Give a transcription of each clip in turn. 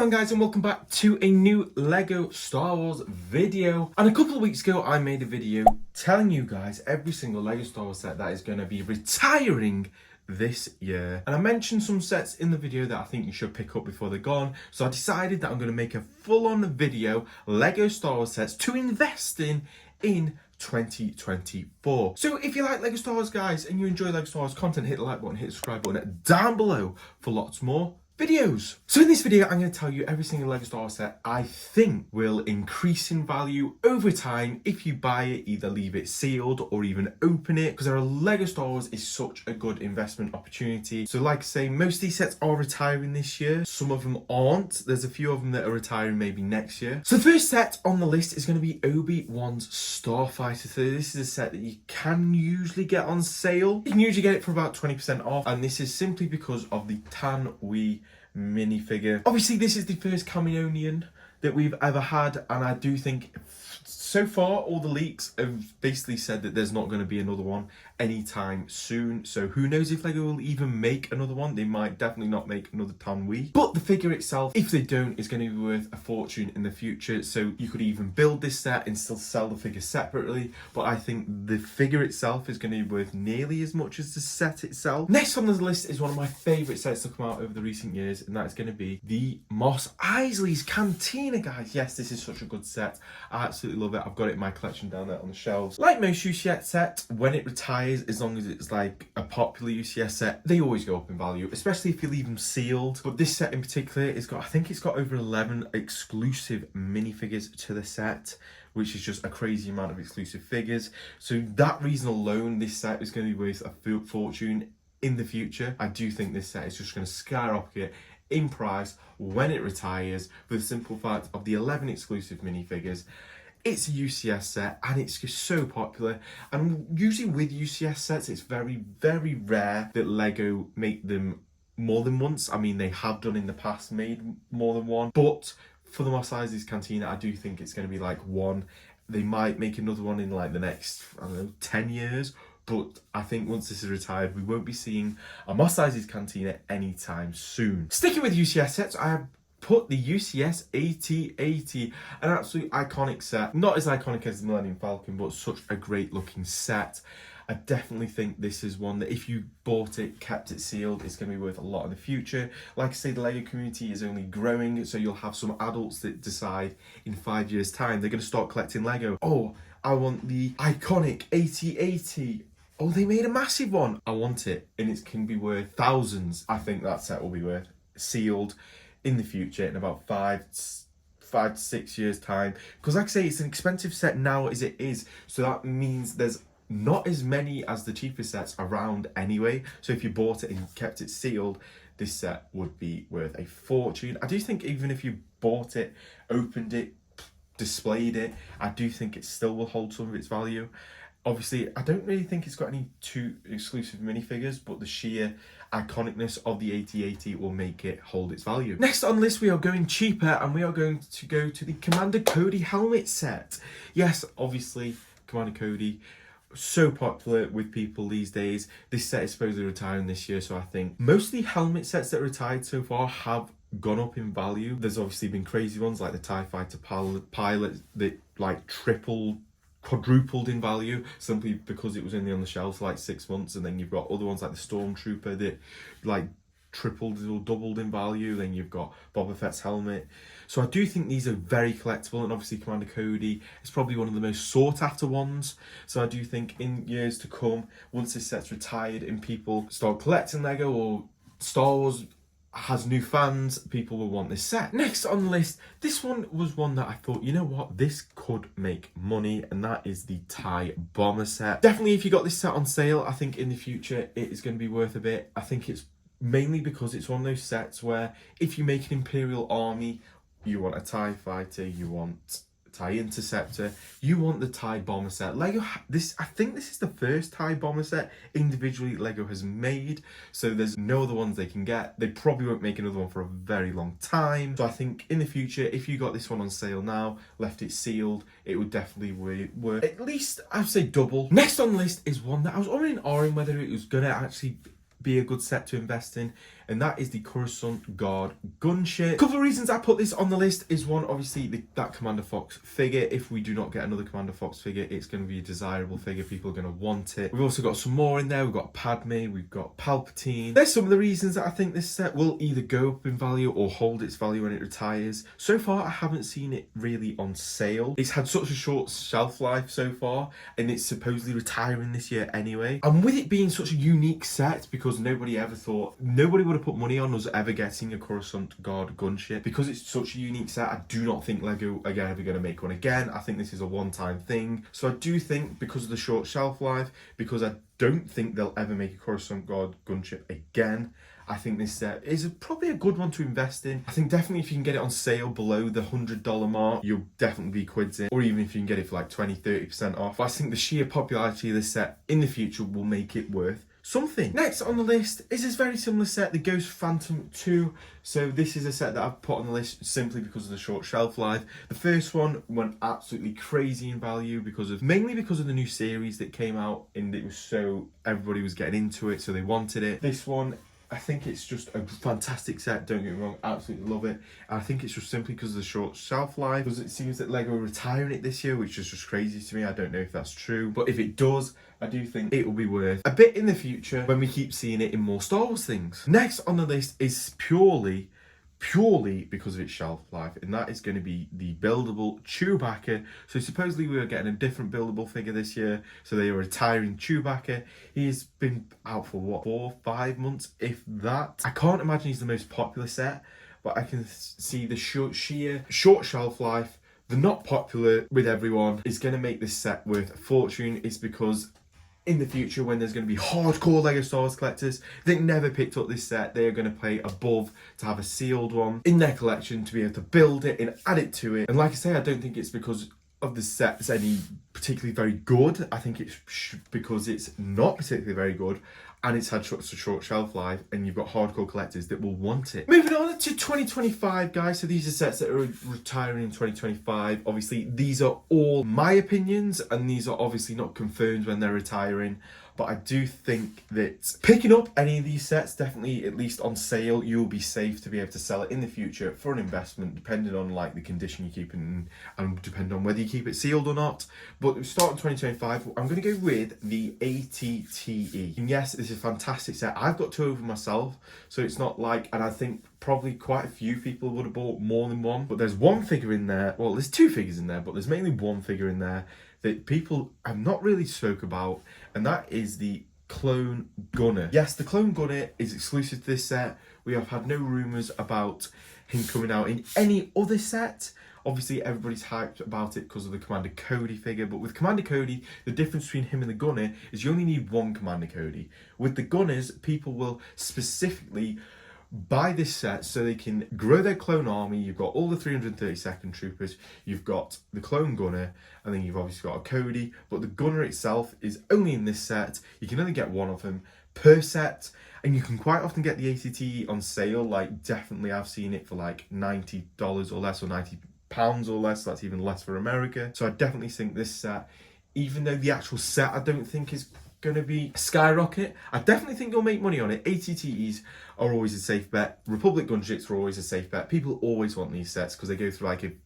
on guys, and welcome back to a new Lego Star Wars video. And a couple of weeks ago I made a video telling you guys every single Lego Star Wars set that is going to be retiring this year. And I mentioned some sets in the video that I think you should pick up before they're gone. So I decided that I'm going to make a full-on video Lego Star Wars sets to invest in 2024. So if you like Lego Star Wars guys and you enjoy Lego Star Wars content, hit the like button, hit the subscribe button down below for lots more videos. So in this video I'm going to tell you every single Lego Star Wars set I think will increase in value over time if you buy it, either leave it sealed or even open it, because Lego Star Wars is such a good investment opportunity. So like I say, most of these sets are retiring this year, some of them aren't. There's a few of them that are retiring maybe next year. So the first set on the list is going to be ObiWans Starfighter. So this is a set that you can usually get on sale. You can usually get it for about 20% off, and this is simply because of the Tan Wee minifigure. Obviously this is the first Camionian that we've ever had, and I do think so far all the leaks have basically said that there's not going to be another one anytime soon. So who knows if Lego will even make another one. They might definitely not make another Tan Wee. But the figure itself, if they don't, is going to be worth a fortune in the future. So you could even build this set and still sell the figure separately. But I think the figure itself is going to be worth nearly as much as the set itself. Next on the list is one of my favourite sets to come out over the recent years, and that's going to be the Mos Eisley's Cantina, guys. Yes, this is such a good set. I absolutely love it. I've got it in my collection down there on the shelves. Like most UCS sets, when it retires, as long as it's like a popular UCS set, they always go up in value, especially if you leave them sealed. But this set in particular has got, I think it's got over 11 exclusive minifigures to the set, which is just a crazy amount of exclusive figures. So that reason alone, this set is going to be worth a fortune in the future. I do think this set is just going to skyrocket in price when it retires, for the simple fact of the 11 exclusive minifigures. It's a UCS set and it's just so popular, and usually with UCS sets it's very, very rare that Lego make them more than once. I mean, they have done in the past, made more than one, but for the Mos Eisley's Cantina I do think it's going to be like one. They might make another one in like the next, I don't know, 10 years, but I think once this is retired we won't be seeing a Mos Eisley's Cantina anytime soon. Sticking with UCS sets, I have put the UCS AT-AT, an absolute iconic set. Not as iconic as the Millennium Falcon, but such a great looking set. I definitely think this is one that if you bought it, kept it sealed, it's going to be worth a lot in the future. Like I say, the Lego community is only growing, so you'll have some adults that decide in 5 years time they're going to start collecting Lego. Oh, I want the iconic AT-AT. Oh, they made a massive one. I want it, and it can be worth thousands. I think that set will be worth sealed in the future in about 5 to 6 years time, because like I say, it's an expensive set now as it is, so that means there's not as many as the cheaper sets around anyway. So if you bought it and kept it sealed, this set would be worth a fortune. I do think even if you bought it, opened it, displayed it, I do think it still will hold some of its value. Obviously, I don't really think it's got any too exclusive minifigures, but the sheer iconicness of the AT-AT will make it hold its value. Next on the list, we are going cheaper, and we are going to go to the Commander Cody helmet set. Yes, obviously, Commander Cody, so popular with people these days. This set is supposedly retiring this year, so I think most of the helmet sets that retired so far have gone up in value. There's obviously been crazy ones like the TIE Fighter pilot that like quadrupled in value simply because it was only on the shelf for like 6 months, and then you've got other ones like the Stormtrooper that like tripled or doubled in value. Then you've got Boba Fett's helmet. So I do think these are very collectible, and obviously Commander Cody is probably one of the most sought after ones. So I do think in years to come, once this set's retired and people start collecting Lego, or Star Wars has new fans, people will want this set. Next on the list, this one was one that I thought, you know what, this could make money, and that is the TIE Bomber set. Definitely if you got this set on sale, I think in the future it is going to be worth a bit. I think it's mainly because it's one of those sets where if you make an Imperial army, you want a TIE Fighter, you want TIE Interceptor, you want the TIE Bomber set. Lego, I think this is the first TIE Bomber set individually Lego has made, so there's no other ones they can get. They probably won't make another one for a very long time. So I think in the future, if you got this one on sale now, left it sealed, it would definitely worth at least, I'd say, double. Next on the list is one that I was already in whether it was going to actually be a good set to invest in, and that is the Corusant Guard gunship. A couple of reasons I put this on the list is one, obviously that Commander Fox figure. If we do not get another Commander Fox figure, it's going to be a desirable figure. People are going to want it. We've also got some more in there. We've got Padme, we've got Palpatine. There's some of the reasons that I think this set will either go up in value or hold its value when it retires. So far, I haven't seen it really on sale. It's had such a short shelf life so far, and it's supposedly retiring this year anyway. And with it being such a unique set, because nobody would have put money on us ever getting a Corusant Guard gunship. Because it's such a unique set, I do not think Lego are ever going to make one again. I think this is a one-time thing. So I do think, because of the short shelf life, because I don't think they'll ever make a Corusant Guard gunship again, I think this set is probably a good one to invest in. I think definitely if you can get it on sale below the $100 mark, you'll definitely be quids in. Or even if you can get it for like 20-30% off. But I think the sheer popularity of this set in the future will make it worth something. Next on the list is this very similar set, the Ghost Phantom 2. So this is a set that I've put on the list simply because of the short shelf life. The first one went absolutely crazy in value mainly because of the new series that came out, and it was so everybody was getting into it, so they wanted it. This one, I think it's just a fantastic set, don't get me wrong, absolutely love it. And I think it's just simply because of the short shelf life, because it seems that Lego are retiring it this year, which is just crazy to me. I don't know if that's true, but if it does, I do think it will be worth a bit in the future when we keep seeing it in more Star Wars things. Next on the list is purely because of its shelf life, and that is going to be the Buildable Chewbacca. So supposedly we are getting a different buildable figure this year, so they are retiring Chewbacca. He's been out for what, 4-5 months, if that. I can't imagine he's the most popular set, but I can see the sheer short shelf life, the not popular with everyone, is going to make this set worth a fortune. It's because in the future, when there's going to be hardcore Lego Star Wars collectors that never picked up this set, they are going to pay above to have a sealed one in their collection to be able to build it and add it to it. And like I say, I don't think it's because of the set's any particularly very good. I think it's because it's not particularly very good, and it's had such a short shelf life, and you've got hardcore collectors that will want it. Moving on to 2025, guys. So these are sets that are retiring in 2025. Obviously, these are all my opinions, and these are obviously not confirmed when they're retiring. But I do think that picking up any of these sets, definitely at least on sale, you'll be safe to be able to sell it in the future for an investment, depending on like the condition you keep it in, and depending on whether you keep it sealed or not. But starting 2025, I'm going to go with the ATTE. And yes, this is a fantastic set. I've got 2 of them myself, so it's not like, and I think probably quite a few people would have bought more than one. But there's one figure in there, well, there's 2 figures in there, but there's mainly one figure in there that people have not really spoke about, and that is the Clone Gunner. Yes, the Clone Gunner is exclusive to this set. We have had no rumours about him coming out in any other set. Obviously, everybody's hyped about it because of the Commander Cody figure, but with Commander Cody, the difference between him and the Gunner is you only need one Commander Cody. With the Gunners, people will specifically buy this set so they can grow their clone army. You've got all the 332nd troopers, you've got the Clone Gunner, and then you've obviously got a Cody, but the Gunner itself is only in this set. You can only get one of them per set, and you can quite often get the ATT on sale. Like, definitely I've seen it for like $90 or less, or £90 or less. That's even less for America. So I definitely think this set, even though the actual set I don't think is going to be skyrocket, I definitely think you'll make money on it. ATTEs are always a safe bet. Republic gunships are always a safe bet. People always want these sets because they go through like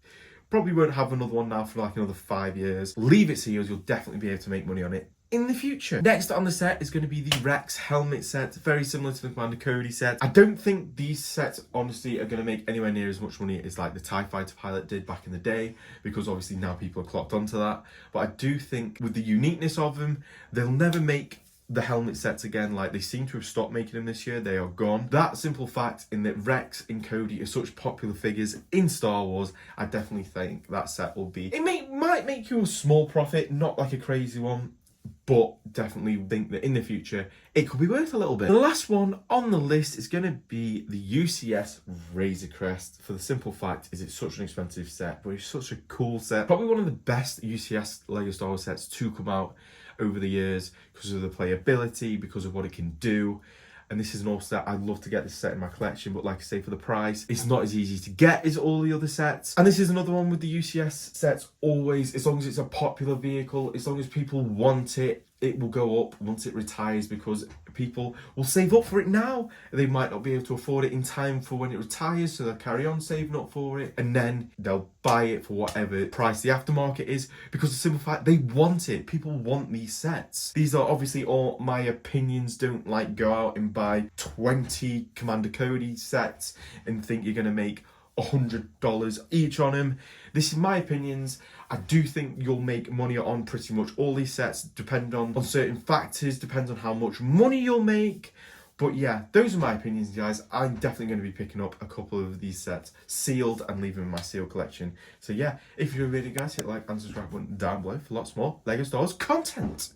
probably won't have another one now for like another 5 years. Leave it sealed, you'll definitely be able to make money on it in the future. Next on the set is going to be the Rex helmet set, very similar to the Commander Cody set. I don't think these sets honestly are going to make anywhere near as much money as like the TIE Fighter pilot did back in the day, because obviously now people are clocked onto that. But I do think with the uniqueness of them, they'll never make the helmet sets again. Like, they seem to have stopped making them this year. They are gone. That simple fact, in that Rex and Cody are such popular figures in Star Wars, I definitely think that set will be, might make you a small profit, not like a crazy one, but definitely think that in the future it could be worth a little bit. The last one on the list is going to be the UCS Razor Crest, for the simple fact is it's such an expensive set, but it's such a cool set. Probably one of the best UCS Lego Star Wars sets to come out over the years, because of the playability, because of what it can do. And this is an all set. I'd love to get this set in my collection, but like I say, for the price, it's not as easy to get as all the other sets. And this is another one with the UCS sets, always, as long as it's a popular vehicle, as long as people want it, it will go up once it retires because people will save up for it now. They might not be able to afford it in time for when it retires, so they'll carry on saving up for it, and then they'll buy it for whatever price the aftermarket is, because the simple fact, they want it. People want these sets. These are obviously all my opinions. Don't like go out and buy 20 Commander Cody sets and think you're going to make $100 each on them. This is my opinions. I do think you'll make money on pretty much all these sets, depend on certain factors, depends on how much money you'll make. But yeah, those are my opinions, guys. I'm definitely going to be picking up a couple of these sets sealed and leaving in my sealed collection. So yeah, if you're a video, guys, hit like and subscribe button down below for lots more LEGO Star Wars content.